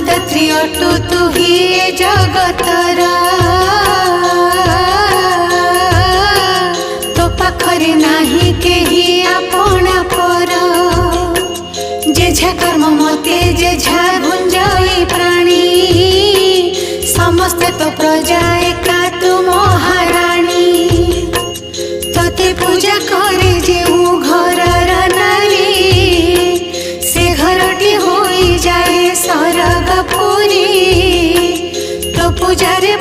दात्री अटु तू ही जगतर तो पाखरे नाही केही आपणा पर जेझा कर्म मते जेझा गुंजई प्राणी समस्ते तो प्रजा एका तू महाराणी तते पूजा करे जेऊ घरर नारी से घरटी होई जाए सरगपुरी तो पूजारे